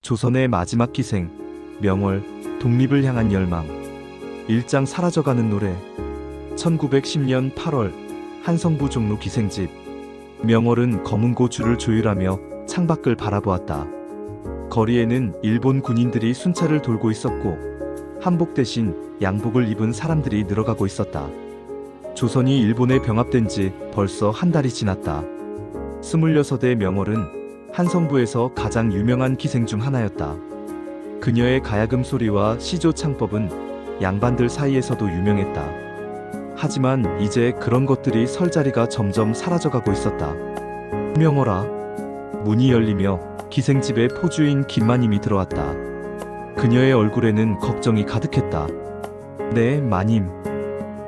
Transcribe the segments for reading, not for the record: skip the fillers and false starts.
조선의 마지막 기생, 명월, 독립을 향한 열망. 일장 사라져가는 노래. 1910년 8월, 한성부 종로 기생집. 명월은 검은 고줄을 조율하며 창밖을 바라보았다. 거리에는 일본 군인들이 순찰을 돌고 있었고, 한복 대신 양복을 입은 사람들이 늘어가고 있었다. 조선이 일본에 병합된 지 벌써 한 달이 지났다. 26의 명월은 한성부에서 가장 유명한 기생 중 하나였다. 그녀의 가야금 소리와 시조 창법은 양반들 사이에서도 유명했다. 하지만 이제 그런 것들이 설 자리가 점점 사라져가고 있었다. 명월아. 문이 열리며 기생집의 포주인 김마님이 들어왔다. 그녀의 얼굴에는 걱정이 가득했다. 네, 마님.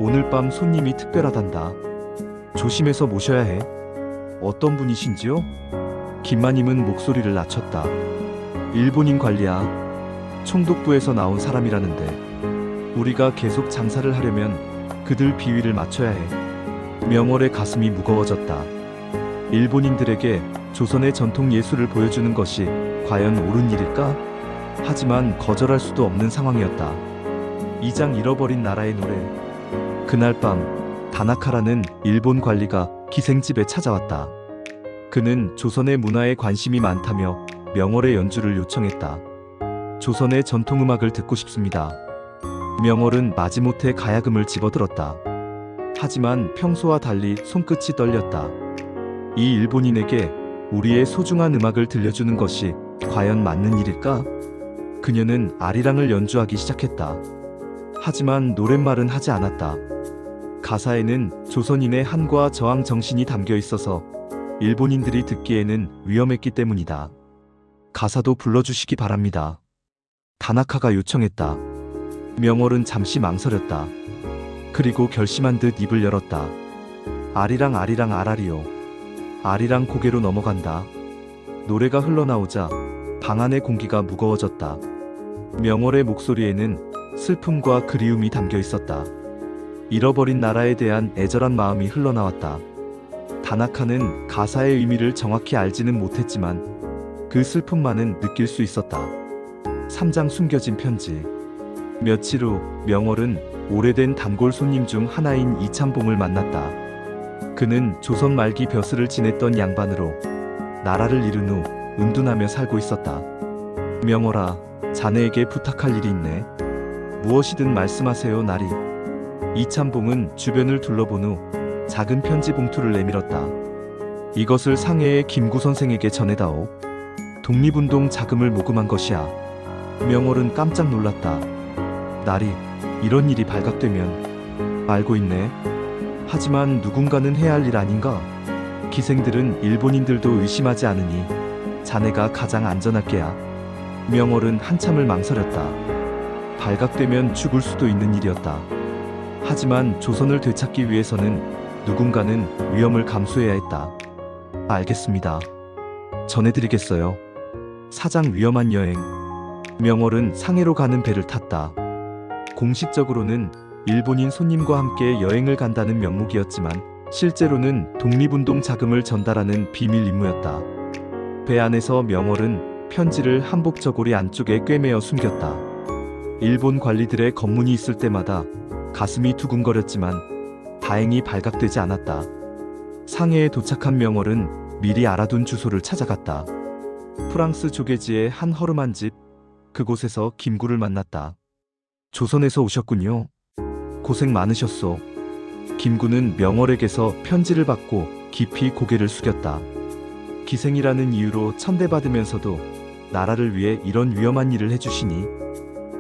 오늘 밤 손님이 특별하단다. 조심해서 모셔야 해. 어떤 분이신지요? 김마님은 목소리를 낮췄다. 일본인 관리야. 총독부에서 나온 사람이라는데 우리가 계속 장사를 하려면 그들 비위를 맞춰야 해. 명월의 가슴이 무거워졌다. 일본인들에게 조선의 전통 예술을 보여주는 것이 과연 옳은 일일까? 하지만 거절할 수도 없는 상황이었다. 이장 잃어버린 나라의 노래. 그날 밤 다나카라는 일본 관리가 기생집에 찾아왔다. 그는 조선의 문화에 관심이 많다며 명월의 연주를 요청했다. 조선의 전통음악을 듣고 싶습니다. 명월은 마지못해 가야금을 집어들었다. 하지만 평소와 달리 손끝이 떨렸다. 이 일본인에게 우리의 소중한 음악을 들려주는 것이 과연 맞는 일일까? 그녀는 아리랑을 연주하기 시작했다. 하지만 노랫말은 하지 않았다. 가사에는 조선인의 한과 저항 정신이 담겨 있어서 일본인들이 듣기에는 위험했기 때문이다. 가사도 불러주시기 바랍니다. 다나카가 요청했다. 명월은 잠시 망설였다. 그리고 결심한 듯 입을 열었다. 아리랑 아리랑 아라리요. 아리랑 고개로 넘어간다. 노래가 흘러나오자 방 안의 공기가 무거워졌다. 명월의 목소리에는 슬픔과 그리움이 담겨 있었다. 잃어버린 나라에 대한 애절한 마음이 흘러나왔다. 다나카는 가사의 의미를 정확히 알지는 못했지만 그 슬픔만은 느낄 수 있었다. 3장 숨겨진 편지. 며칠 후 명월은 오래된 단골 손님 중 하나인 이참봉을 만났다. 그는 조선 말기 벼슬을 지냈던 양반으로 나라를 잃은 후 은둔하며 살고 있었다. 명월아, 자네에게 부탁할 일이 있네. 무엇이든 말씀하세요, 나리. 이참봉은 주변을 둘러본 후 작은 편지 봉투를 내밀었다. 이것을 상해의 김구 선생에게 전해다오. 독립운동 자금을 모금한 것이야. 명월은 깜짝 놀랐다. 나리, 이런 일이 발각되면. 알고 있네. 하지만 누군가는 해야 할 일 아닌가? 기생들은 일본인들도 의심하지 않으니 자네가 가장 안전할 게야. 명월은 한참을 망설였다. 발각되면 죽을 수도 있는 일이었다. 하지만 조선을 되찾기 위해서는 누군가는 위험을 감수해야 했다. 알겠습니다. 전해드리겠어요. 사장 위험한 여행. 명월은 상해로 가는 배를 탔다. 공식적으로는 일본인 손님과 함께 여행을 간다는 명목이었지만 실제로는 독립운동 자금을 전달하는 비밀 임무였다. 배 안에서 명월은 편지를 한복 저고리 안쪽에 꿰매어 숨겼다. 일본 관리들의 검문이 있을 때마다 가슴이 두근거렸지만 다행히 발각되지 않았다. 상해에 도착한 명월은 미리 알아둔 주소를 찾아갔다. 프랑스 조개지의 한 허름한 집, 그곳에서 김구를 만났다. 조선에서 오셨군요. 고생 많으셨소. 김구는 명월에게서 편지를 받고 깊이 고개를 숙였다. 기생이라는 이유로 천대받으면서도 나라를 위해 이런 위험한 일을 해주시니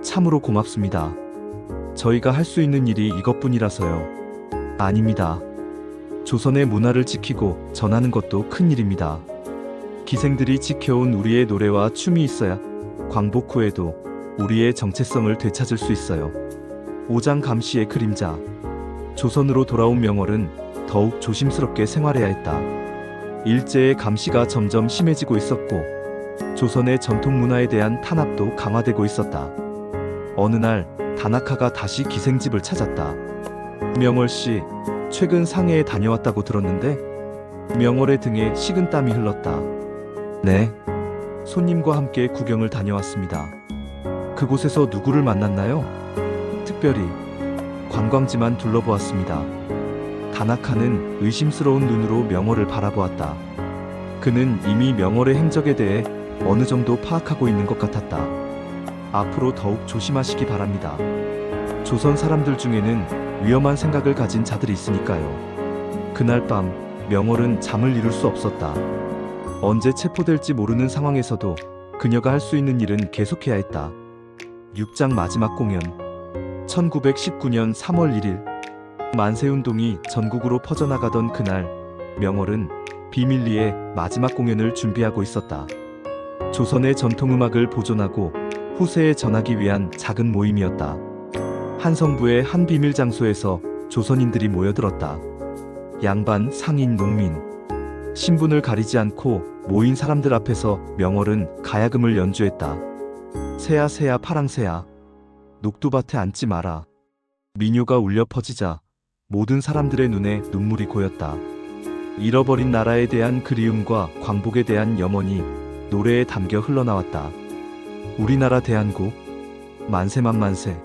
참으로 고맙습니다. 저희가 할 수 있는 일이 이것뿐이라서요. 아닙니다. 조선의 문화를 지키고 전하는 것도 큰 일입니다. 기생들이 지켜온 우리의 노래와 춤이 있어야 광복 후에도 우리의 정체성을 되찾을 수 있어요. 오장 감시의 그림자. 조선으로 돌아온 명월은 더욱 조심스럽게 생활해야 했다. 일제의 감시가 점점 심해지고 있었고 조선의 전통 문화에 대한 탄압도 강화되고 있었다. 어느 날 다나카가 다시 기생집을 찾았다. 명월씨, 최근 상해에 다녀왔다고 들었는데? 명월의 등에 식은땀이 흘렀다. 네. 손님과 함께 구경을 다녀왔습니다. 그곳에서 누구를 만났나요? 특별히 관광지만 둘러보았습니다. 다나카는 의심스러운 눈으로 명월을 바라보았다. 그는 이미 명월의 행적에 대해 어느 정도 파악하고 있는 것 같았다. 앞으로 더욱 조심하시기 바랍니다. 조선 사람들 중에는 위험한 생각을 가진 자들이 있으니까요. 그날 밤 명월은 잠을 이룰 수 없었다. 언제 체포될지 모르는 상황에서도 그녀가 할 수 있는 일은 계속해야 했다. 6장 마지막 공연. 1919년 3월 1일 만세운동이 전국으로 퍼져나가던 그날, 명월은 비밀리에 마지막 공연을 준비하고 있었다. 조선의 전통음악을 보존하고 후세에 전하기 위한 작은 모임이었다. 한성부의 한 비밀 장소에서 조선인들이 모여들었다. 양반, 상인, 농민, 신분을 가리지 않고 모인 사람들 앞에서 명월은 가야금을 연주했다. 새야 새야 파랑새야, 녹두밭에 앉지 마라. 민요가 울려 퍼지자 모든 사람들의 눈에 눈물이 고였다. 잃어버린 나라에 대한 그리움과 광복에 대한 염원이 노래에 담겨 흘러나왔다. 우리나라 대한국, 만세만 만세.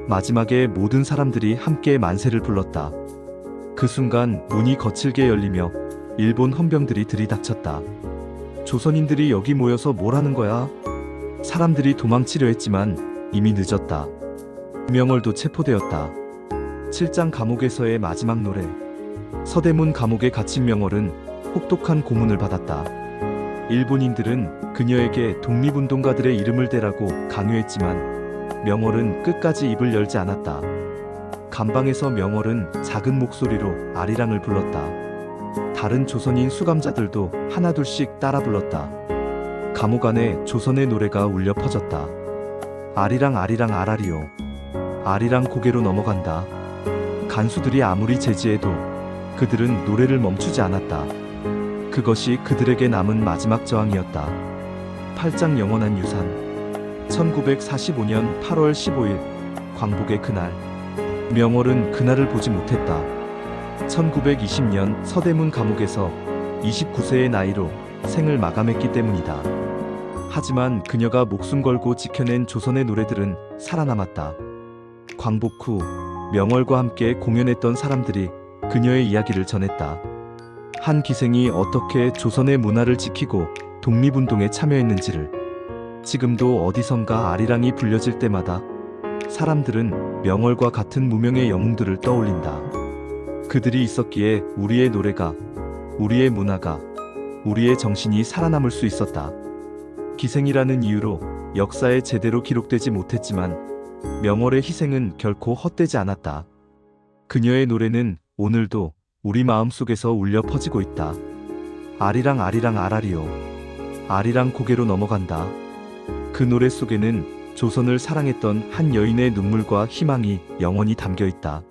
마지막에 모든 사람들이 함께 만세를 불렀다. 그 순간 문이 거칠게 열리며 일본 헌병들이 들이닥쳤다. 조선인들이 여기 모여서 뭘 하는 거야? 사람들이 도망치려 했지만 이미 늦었다. 명월도 체포되었다. 7장 감옥에서의 마지막 노래. 서대문 감옥에 갇힌 명월은 혹독한 고문을 받았다. 일본인들은 그녀에게 독립운동가들의 이름을 대라고 강요했지만 명월은 끝까지 입을 열지 않았다. 감방에서 명월은 작은 목소리로 아리랑을 불렀다. 다른 조선인 수감자들도 하나둘씩 따라 불렀다. 감옥 안에 조선의 노래가 울려 퍼졌다. 아리랑 아리랑 아라리요. 아리랑 고개로 넘어간다. 간수들이 아무리 제지해도 그들은 노래를 멈추지 않았다. 그것이 그들에게 남은 마지막 저항이었다. 8장 영원한 유산. 1945년 8월 15일 광복의 그날. 명월은 그날을 보지 못했다. 1920년 서대문 감옥에서 29세의 나이로 생을 마감했기 때문이다. 하지만 그녀가 목숨 걸고 지켜낸 조선의 노래들은 살아남았다. 광복 후 명월과 함께 공연했던 사람들이 그녀의 이야기를 전했다. 한 기생이 어떻게 조선의 문화를 지키고 독립운동에 참여했는지를. 지금도 어디선가 아리랑이 불려질 때마다 사람들은 명월과 같은 무명의 영웅들을 떠올린다. 그들이 있었기에 우리의 노래가, 우리의 문화가, 우리의 정신이 살아남을 수 있었다. 기생이라는 이유로 역사에 제대로 기록되지 못했지만 명월의 희생은 결코 헛되지 않았다. 그녀의 노래는 오늘도 우리 마음속에서 울려 퍼지고 있다. 아리랑 아리랑 아라리요. 아리랑 고개로 넘어간다. 그 노래 속에는 조선을 사랑했던 한 여인의 눈물과 희망이 영원히 담겨 있다.